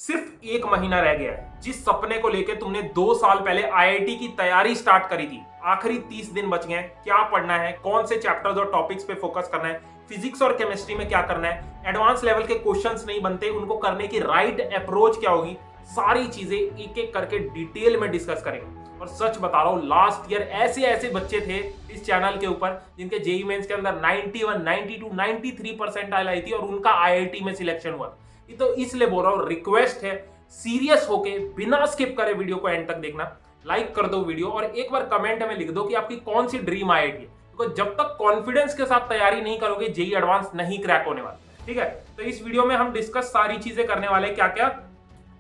सिर्फ एक महीना रह गया है। जिस सपने को लेकर तुमने 2 साल पहले आईआईटी की तैयारी स्टार्ट करी थी, आखिरी 30 दिन बच गए हैं। क्या पढ़ना है, कौन से चैप्टर्स और टॉपिक्स पे फोकस करना है, फिजिक्स और केमिस्ट्री में क्या करना है, एडवांस लेवल के क्वेश्चंस नहीं बनते, उनको करने की राइट अप्रोच क्या होगी, सारी चीजें एक एक करके डिटेल में डिस्कस करेंगे। और सच बता रहा हूं, लास्ट ईयर ऐसे ऐसे बच्चे थे इस चैनल के ऊपर जिनके जेईई मेंस के अंदर 91, 92, 93 परसेंटाइल आई थी और उनका आईआईटी में सिलेक्शन हुआ। ये तो इसलिए बोल रहा हूं, रिक्वेस्ट है सीरियस होके बिना स्किप करे वीडियो को एंड तक देखना। लाइक कर दो वीडियो और एक बार कमेंट में लिख दो कि आपकी कौन सी ड्रीम आईआईटी है, क्योंकि जब तक कॉन्फिडेंस के साथ तैयारी नहीं करोगे जेईई एडवांस नहीं क्रैक होने वाला। ठीक है, तो इस वीडियो में हम डिस्कस सारी चीजें करने वाले हैं, क्या क्या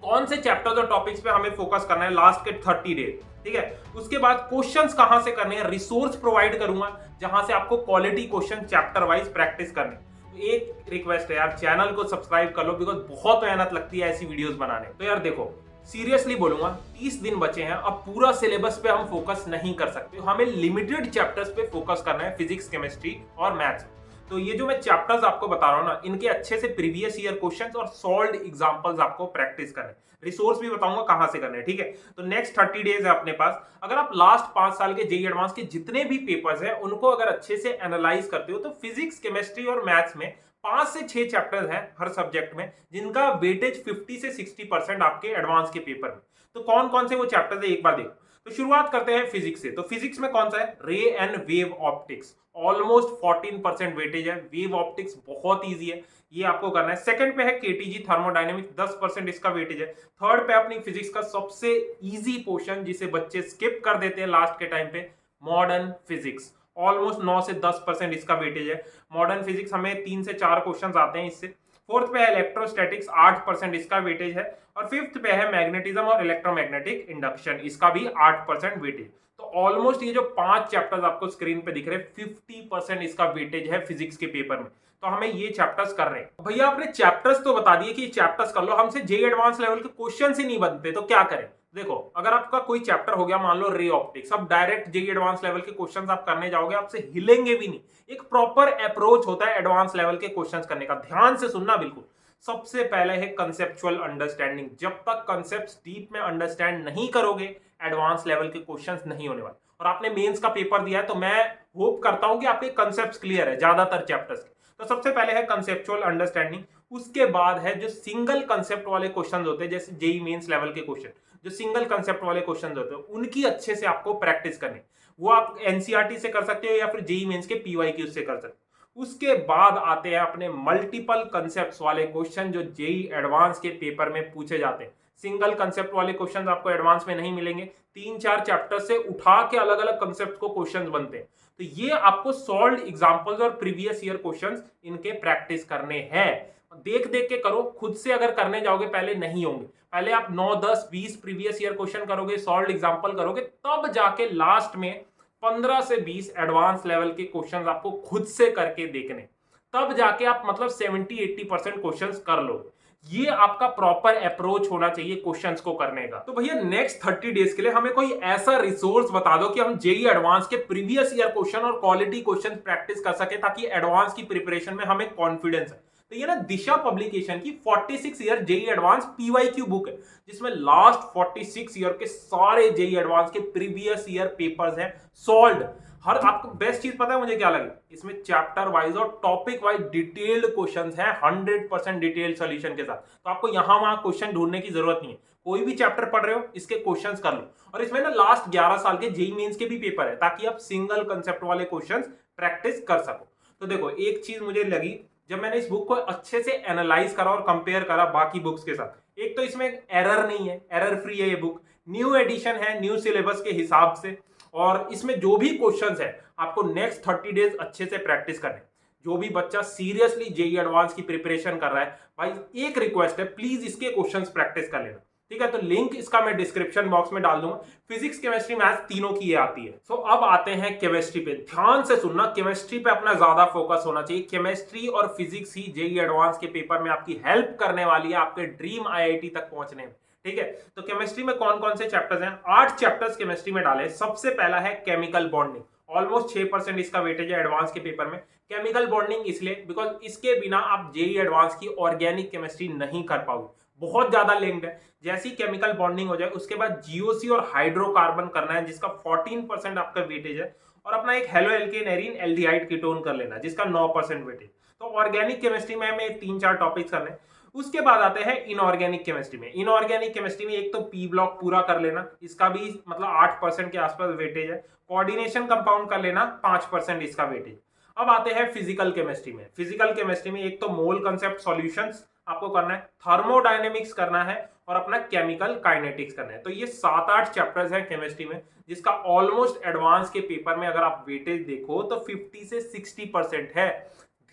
कौन से चैप्टर्स और टॉपिक्स पे हमें फोकस करना है लास्ट के 30 डेज। ठीक है, उसके बाद क्वेश्चंस कहां से करने हैं, रिसोर्स प्रोवाइड करूंगा जहां से आपको quality question chapter wise practice करनी। तो एक रिक्वेस्ट है यार, चैनल को सब्सक्राइब कर लो, बिकॉज बहुत मेहनत लगती है ऐसी वीडियोस बनाने। तो यार देखो, सीरियसली बोलूंगा, 30 दिन बचे हैं, अब पूरा सिलेबस पे हम फोकस नहीं कर सकते, हमें लिमिटेड चैप्टर्स पे फोकस करना है, फिजिक्स, केमिस्ट्री और मैथ्स। तो ये जो मैं चैप्टर्स आपको बता रहा हूं ना, इनके अच्छे से प्रीवियस ईयर क्वेश्चंस और सॉल्व्ड एग्जांपल्स आपको प्रैक्टिस करने, रिसोर्स भी बताऊंगा कहां से करने। ठीक है, तो नेक्स्ट 30 डेज है अपने पास। अगर आप लास्ट 5 साल के जेईई एडवांस के जितने भी पेपर्स हैं उनको अगर अच्छे से एनालाइज करते हो, तो फिजिक्स, केमिस्ट्री और मैथ्स में 5 से 6 चैप्टर्स हैं हर सब्जेक्ट में, जिनका वेटेज 50 से 60% आपके एडवांस के पेपर में। तो कौन कौन से वो चैप्टर्स है एक बार देखो। तो शुरुआत करते हैं फिजिक्स से। तो फिजिक्स में कौन सा है, रे and wave optics, almost 14% weightage है। वेव ऑप्टिक्स बहुत इजी है, ये आपको करना है। सेकंड पे है केटीजी थर्मोडायनेमिक्स, 10% इसका वेटेज है। थर्ड पे अपनी फिजिक्स का सबसे इजी पोर्शन जिसे बच्चे स्किप कर देते हैं लास्ट के टाइम पे, मॉडर्न फिजिक्स, ऑलमोस्ट 9 से 10% इसका वेटेज है। मॉडर्न फिजिक्स हमें 3 से 4 क्वेश्चन आते हैं इससे। फोर्थ पे है इलेक्ट्रोस्टैटिक्स, 8% इसका वेटेज है। और फिफ्थ पे है मैग्नेटिज्म और इलेक्ट्रोमैग्नेटिक इंडक्शन, इसका भी 8% वेटेज। तो ऑलमोस्ट ये जो 5 चैप्टर्स आपको स्क्रीन पे दिख रहे हैं, 50% इसका वेटेज है फिजिक्स के पेपर में। तो हमें ये चैप्टर्स कर रहे हैं। भैया आपने चैप्टर्स तो बता दिए कि चैप्टर्स कर लो, हमसे जेईई एडवांस लेवल के क्वेश्चन ही नहीं बनते, तो क्या करें। देखो, अगर आपका कोई चैप्टर हो गया, मान लो रे ऑप्टिक्स, अब डायरेक्ट जेईई एडवांस लेवल के क्वेश्चंस आप करने जाओगे, आपसे हिलेंगे भी नहीं। एक प्रॉपर अप्रोच होता है एडवांस लेवल के क्वेश्चंस करने का, ध्यान से सुनना बिल्कुल। सबसे पहले है कंसेप्चुअल अंडरस्टैंडिंग। जब तक कंसेप्ट्स डीप में अंडरस्टैंड नहीं करोगे, एडवांस लेवल के क्वेश्चंस नहीं होने वाले। और आपने मेंस का पेपर दिया है, तो मैं होप करता हूं कि आपके कंसेप्ट्स क्लियर है ज्यादातर चैप्टर्स के। तो सबसे पहले है कंसेप्चुअल अंडरस्टैंडिंग। उसके बाद है जो सिंगल कंसेप्ट वाले क्वेश्चन होते हैं, जैसे जेईई मेंस लेवल के क्वेश्चन, जो सिंगल कंसेप्ट वाले क्वेश्चन होते हैं, उनकी अच्छे से आपको प्रैक्टिस करनी। वो आप एनसीईआरटी से कर सकते हो या फिर जेईई मेंस के पीवाईक्यू से कर सकते हो। उसके बाद आते हैं अपने मल्टीपल कंसेप्ट्स वाले क्वेश्चन, जो जेईई एडवांस के पेपर में पूछे जाते हैं। सिंगल कंसेप्ट वाले क्वेश्चन आपको एडवांस में नहीं मिलेंगे, 3-4 चैप्टर से उठा के अलग अलग कंसेप्ट को क्वेश्चन बनते हैं। तो ये आपको सॉल्व्ड एग्जांपल्स और प्रीवियस ईयर क्वेश्चंस इनके प्रैक्टिस करने हैं। देख देख के करो, खुद से अगर करने जाओगे पहले नहीं होंगे। पहले आप 9, 10, 20 प्रीवियस ईयर क्वेश्चन करोगे, सॉल्व्ड एग्जांपल करोगे, तब जाके लास्ट में 15 से 20 एडवांस लेवल के क्वेश्चंस आपको खुद से करके देखने, तब जाके आप मतलब 70-80% क्वेश्चंस कर लो। ये आपका प्रॉपर अप्रोच होना चाहिए क्वेश्चंस को करने का। तो भैया नेक्स्ट 30 डेज के लिए हमें कोई ऐसा रिसोर्स बता दो कि हम जेईई एडवांस के प्रीवियस ईयर क्वेश्चन और क्वालिटी क्वेश्चन प्रैक्टिस कर सके, ताकि एडवांस की प्रिपरेशन में हमें कॉन्फिडेंस है। तो ये ना दिशा पब्लिकेशन की 46 year JEE advance PYQ book है, जिसमें लास्ट 46 ईयर के सारे जेईई एडवांस के प्रीवियस ईयर पेपर्स हैं सॉल्व्ड। हर आपको बेस्ट चीज पता है मुझे क्या लगी, इसमें चैप्टर वाइज और टॉपिक वाइज डिटेल्ड क्वेश्चंस हैं, 100% डिटेल्ड सॉल्यूशन के साथ। तो आपको यहां वहां क्वेश्चन ढूंढने की जरूरत नहीं है, कोई भी चैप्टर पढ़ रहे हो इसके क्वेश्चंस कर लो। और इसमें ना लास्ट 11 साल के जेईई मेंस के भी पेपर है, ताकि आप सिंगल कंसेप्ट वाले क्वेश्चंस प्रैक्टिस कर सको। तो देखो, एक चीज मुझे लगी जब मैंने इस बुक को अच्छे से एनालाइज करा और कंपेयर करा बाकी बुक्स के साथ, एक तो इसमें एरर नहीं है, एरर फ्री है ये बुक, न्यू एडिशन है न्यू सिलेबस के हिसाब से। और इसमें जो भी क्वेश्चंस है आपको नेक्स्ट 30 डेज अच्छे से प्रैक्टिस करने। जो भी बच्चा सीरियसली जेईई एडवांस की प्रिपरेशन कर रहा है, भाई एक रिक्वेस्ट है, प्लीज इसके क्वेश्चंस प्रैक्टिस कर लेना। ठीक है, तो लिंक इसका मैं डिस्क्रिप्शन बॉक्स में डाल दूंगा। फिजिक्स, केमिस्ट्री, मैथ्स तीनों की ये आती है। सो अब आते हैं केमिस्ट्री पे। ध्यान से सुनना, केमिस्ट्री पे अपना ज्यादा फोकस होना चाहिए। केमिस्ट्री और फिजिक्स ही जेईई एडवांस के पेपर में आपकी हेल्प करने वाली है आपके ड्रीम आईआईटी तक पहुंचने में। ठीक है, तो केमिस्ट्री में कौन कौन से चैप्टर्स हैं, 8 चैप्टर्स केमिस्ट्री में डाले। सबसे पहला है केमिकल बॉन्डिंग, ऑलमोस्ट 6% इसका वेटेज है एडवांस के पेपर में। केमिकल बॉन्डिंग इसलिए बिकॉज इसके बिना आप जेईई एडवांस की ऑर्गेनिक केमिस्ट्री नहीं कर पाओगे, बहुत ज्यादा लिंक्ड है। जैसी केमिकल बॉन्डिंग हो जाए उसके बाद जीओसी और हाइड्रोकार्बन करना है जिसका 14% आपका वेटेज है, और अपना एक halo alkane arene aldehyde ketone कर लेना जिसका 9% वेटेज। तो ऑर्गेनिक केमिस्ट्री में हमें 3-4 टॉपिक्स करने। उसके बाद आते हैं इनऑर्गेनिक केमिस्ट्री में। इनऑर्गेनिक केमिस्ट्री में एक तो पी ब्लॉक पूरा कर लेना, इसका भी मतलब 8% के आसपास वेटेज है। कोऑर्डिनेशन कंपाउंड कर लेना, 5% इसका वेटेज। अब आते हैं फिजिकल केमिस्ट्री में। फिजिकल केमिस्ट्री में एक तो मोल कंसेप्ट सॉल्यूशंस आपको करना है, थर्मोडायनेमिक्स करना है, और अपना केमिकल काइनेटिक्स करना है। तो ये 7-8 चैप्टर्स हैं केमिस्ट्री में, जिसका ऑलमोस्ट एडवांस के पेपर में अगर आप वेटेज देखो तो 50 से 60% है।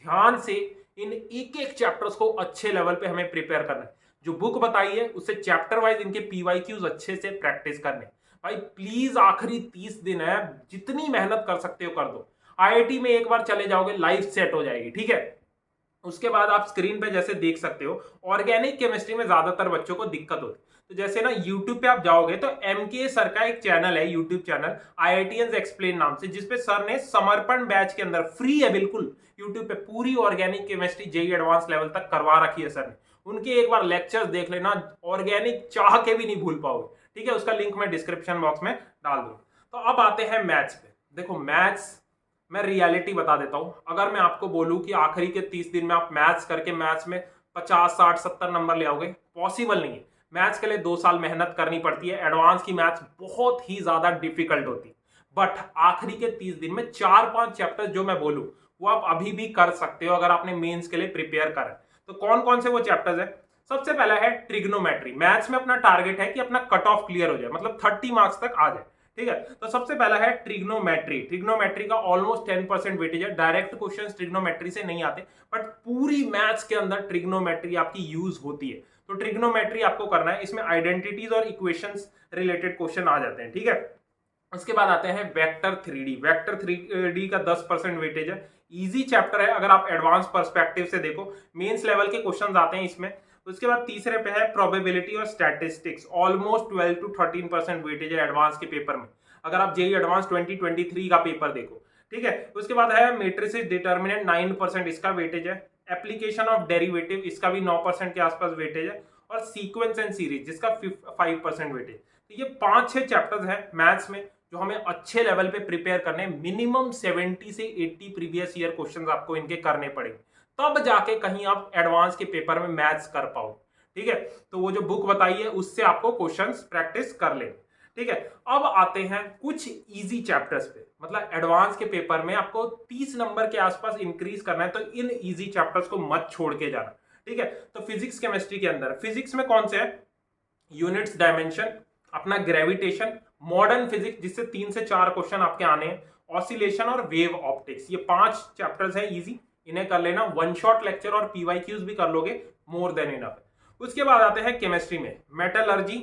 ध्यान से इन एक एक चैप्टर्स को अच्छे लेवल पे हमें प्रिपेयर करना है। जो बुक बताई है उससे चैप्टर वाइज इनके पीवाईक्यूज अच्छे से प्रैक्टिस करने। भाई प्लीज आखिरी 30 दिन है, जितनी मेहनत कर सकते हो कर दो। आईआईटी में एक बार चले जाओगे लाइफ सेट हो जाएगी, ठीक है। उसके बाद आप स्क्रीन पे जैसे देख सकते हो, ऑर्गेनिक केमिस्ट्री में ज्यादातर बच्चों को दिक्कत होती है। तो जैसे ना यूट्यूब पे आप जाओगे तो एमके सर का एक चैनल है, यूट्यूब चैनल आईआईटीएंस एक्सप्लेन नाम से, जिसपे सर ने समर्पण बैच के अंदर फ्री है बिल्कुल यूट्यूब पे पूरी organic chemistry JEE advance level तक करवा रखी है सर ने। उनके एक बार लेक्चर्स देख लेना, ऑर्गेनिक चाह के भी नहीं भूल पाओगे, ठीक है। उसका लिंक मैं डिस्क्रिप्शन बॉक्स में डाल दूंगा। तो अब आते हैं मैथ्स पे। देखो मैथ्स मैं रियलिटी बता देता हूं। अगर मैं आपको बोलूं कि आखिरी के 30 दिन में आप मैथ्स करके मैथ्स में 50, 60, 70 नंबर ले आओगे, पॉसिबल नहीं है। मैथ्स के लिए 2 साल मेहनत करनी पड़ती है। एडवांस की मैथ्स बहुत ही ज्यादा डिफिकल्ट होती है। बट आखिरी के 30 दिन में 4-5 चैप्टर जो मैं बोलूं वो आप अभी भी कर सकते हो अगर आपने मेंस के लिए प्रिपेयर करा। तो कौन कौन से वो चैप्टर्स है? सबसे पहला है ट्रिग्नोमेट्री। मैथ्स में अपना टारगेट है कि अपना कट ऑफ क्लियर हो जाए, मतलब 30 मार्क्स तक आ जाए, ठीक है। तो सबसे पहला है ट्रिग्नोमेट्री। ट्रिग्नोमेट्री का ऑलमोस्ट 10% वेटेज है। डायरेक्ट क्वेश्चंस ट्रिग्नोमेट्री से नहीं आते, बट पूरी मैथ्स के अंदर ट्रिग्नोमेट्री आपकी यूज होती है। तो ट्रिग्नोमेट्री आपको करना है। इसमें आइडेंटिटीज और इक्वेशंस रिलेटेड क्वेश्चन आ जाते हैं, ठीक है। उसके बाद आते हैं वेक्टर 3D। वेक्टर 3D का 10% वेटेज है। इजी चैप्टर है अगर आप एडवांस पर्सपेक्टिव से देखो, मेंस लेवल के क्वेश्चंस आते हैं इसमें। उसके बाद तीसरे पे है प्रोबेबिलिटी और स्टैटिस्टिक्स। ऑलमोस्ट 12 to 13% वेटेज है एडवांस के पेपर में, अगर आप जेई एडवांस 2023 का पेपर देखो, ठीक है। उसके बाद है मैट्रिसेस डिटर्मिनेंट, 9% इसका वेटेज है। एप्लीकेशन ऑफ डेरिवेटिव, इसका भी 9% के आसपास वेटेज है। और सीक्वेंस एंड सीरीज जिसका 5% वेटेज। तो ये 5-6 चैप्टर्स हैं मैथ्स में जो हमें अच्छे लेवल पे प्रिपेयर करने। मिनिमम 70 से 80 प्रीवियस ईयर क्वेश्चंस आपको इनके करने पड़ेंगे, तब जाके कहीं आप एडवांस के पेपर में मैथ्स कर पाओ, ठीक है। तो वो जो बुक बताई है उससे आपको क्वेश्चंस प्रैक्टिस कर ले, ठीक है। अब आते हैं कुछ इजी चैप्टर्स पे, मतलब एडवांस के पेपर में आपको 30 नंबर के आसपास इंक्रीज करना है, तो इन इजी चैप्टर्स को मत छोड़ के जाना, ठीक है। तो फिजिक्स केमिस्ट्री के अंदर फिजिक्स में कौन से है? यूनिट्स डायमेंशन, अपना ग्रेविटेशन, मॉडर्न फिजिक्स जिससे 3 से 4 क्वेश्चन आपके आने हैं, ऑसिलेशन और वेव ऑप्टिक्स। ये 5 चैप्टर्स हैं इजी, इन्हें कर लेना। वन शॉट लेक्चर और पीवाईक्यूज भी कर लोगे, मोर देन इनफ। उसके बाद आते हैं केमिस्ट्री में मेटलर्जी,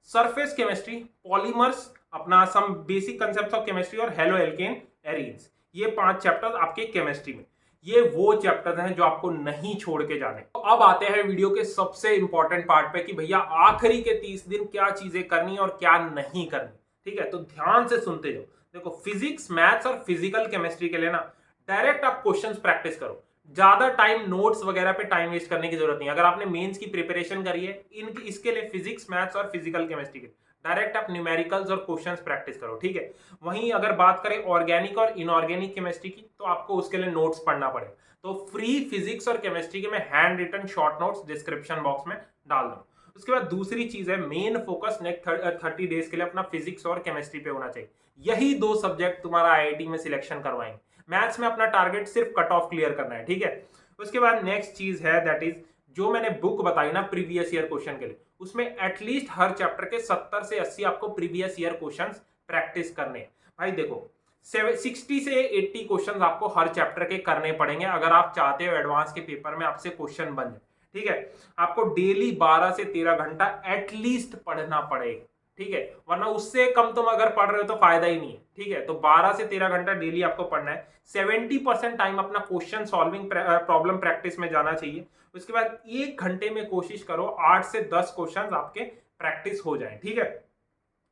सरफेस केमिस्ट्री, पॉलीमर्स, अपना some basic concepts of chemistry और हेलो एल्केन एरीन्स। ये 5 चैप्टर्स आपके केमिस्ट्री में। ये वो चैप्टर्स हैं जो आपको नहीं छोड़ के जाने। तो अब आते हैं वीडियो के सबसे इंपॉर्टेंट पार्ट पे कि भैया आखिरी के 30 दिन क्या चीजें करनी और क्या नहीं करनी, ठीक है। तो ध्यान से सुनते जाओ। देखो फिजिक्स, मैथ्स और फिजिकल केमिस्ट्री के लिए ना डायरेक्ट आप क्वेश्चंस प्रैक्टिस करो। ज्यादा टाइम नोट्स वगैरह पे टाइम वेस्ट करने की जरूरत नहीं। अगर आपने मेंस की प्रिपरेशन करी है इसके लिए फिजिक्स, मैथ्स और फिजिकल केमिस्ट्री के डायरेक्ट आप न्यूमेरिकल्स और क्वेश्चंस प्रैक्टिस करो, ठीक है। वहीं अगर बात करें ऑर्गेनिक और इनऑर्गेनिक केमिस्ट्री की, तो आपको उसके लिए नोट्स पढ़ना पड़ेगा। तो फ्री फिजिक्स और केमिस्ट्री के मैं handwritten short notes description box में डाल दूँ। उसके बाद दूसरी चीज है, मेन फोकस नेक्स्ट 30 डेज के लिए अपना फिजिक्स और केमिस्ट्री पे होना चाहिए। यही 2 सब्जेक्ट तुम्हारा आईआईटी में सिलेक्शन करवाएंगे। मैथ्स में अपना टारगेट सिर्फ कट ऑफ क्लियर करना है, ठीक है। उसके बाद नेक्स्ट चीज है दैट इज जो मैंने बुक बताई ना प्रीवियस ईयर क्वेश्चन के लिए, उसमें एटलीस्ट हर चैप्टर के 70 से 80 आपको प्रीवियस ईयर क्वेश्चंस प्रैक्टिस करने हैं। भाई देखो 60 से 80 क्वेश्चंस आपको हर चैप्टर के करने पड़ेंगे अगर आप चाहते हो एडवांस के पेपर में आपसे क्वेश्चन बन जाए, ठीक है। आपको डेली 12 से 13 घंटा एटलीस्ट पढ़ना पड़ेगा, ठीक है। वरना उससे कम तुम अगर पढ़ रहे हो तो फायदा ही नहीं है, ठीक है। तो 12 से 13 घंटा डेली आपको पढ़ना है। 70% टाइम अपना क्वेश्चन सॉल्विंग प्रॉब्लम प्रैक्टिस में जाना चाहिए। उसके बाद 1 घंटे में कोशिश करो 8 से 10 क्वेश्चन आपके प्रैक्टिस हो जाए, ठीक है।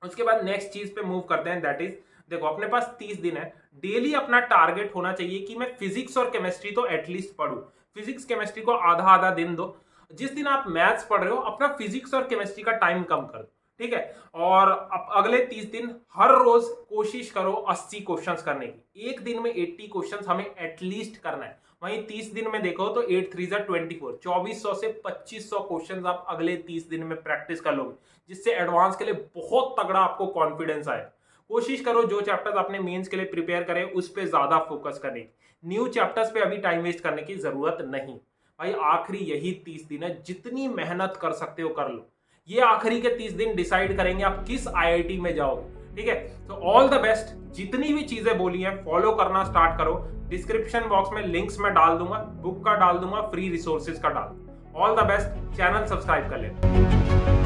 उसके बाद नेक्स्ट चीज पे मूव करते हैं दैट इज, देखो अपने पास 30 दिन है। डेली अपना टारगेट होना चाहिए कि मैं फिजिक्स और केमिस्ट्री तो एटलीस्ट पढ़ूं। फिजिक्स केमिस्ट्री को आधा आधा दिन दो। जिस दिन आप मैथ्स पढ़ रहे हो अपना फिजिक्स और केमिस्ट्री का टाइम कम कर दो, ठीक है। और अब अगले 30 दिन हर रोज कोशिश करो 80 क्वेश्चंस करने की। एक दिन में 80 क्वेश्चंस हमें एटलीस्ट करना है। वहीं 30 दिन में देखो तो 8 3 24, 2400 से 2500 क्वेश्चंस आप अगले 30 दिन में प्रैक्टिस कर लोगे, जिससे एडवांस के लिए बहुत तगड़ा आपको कॉन्फिडेंस आए। कोशिश करो जो चैप्टर्स आपने मेंस के लिए प्रिपेयर करे उस पर ज्यादा फोकस करने की, न्यू चैप्टर्स पे अभी टाइम वेस्ट करने की जरूरत नहीं। भाई आखिरी यही 30 दिन है, जितनी मेहनत कर सकते हो कर लो। ये आखिरी के 30 दिन डिसाइड करेंगे आप किस आईआईटी में जाओगे, ठीक है। तो ऑल द बेस्ट। जितनी भी चीजें बोली हैं फॉलो करना स्टार्ट करो। डिस्क्रिप्शन बॉक्स में लिंक्स में डाल दूंगा, बुक का डाल दूंगा, फ्री रिसोर्सेज का डाल दूंगा। All the best. Channel subscribe कर लेना।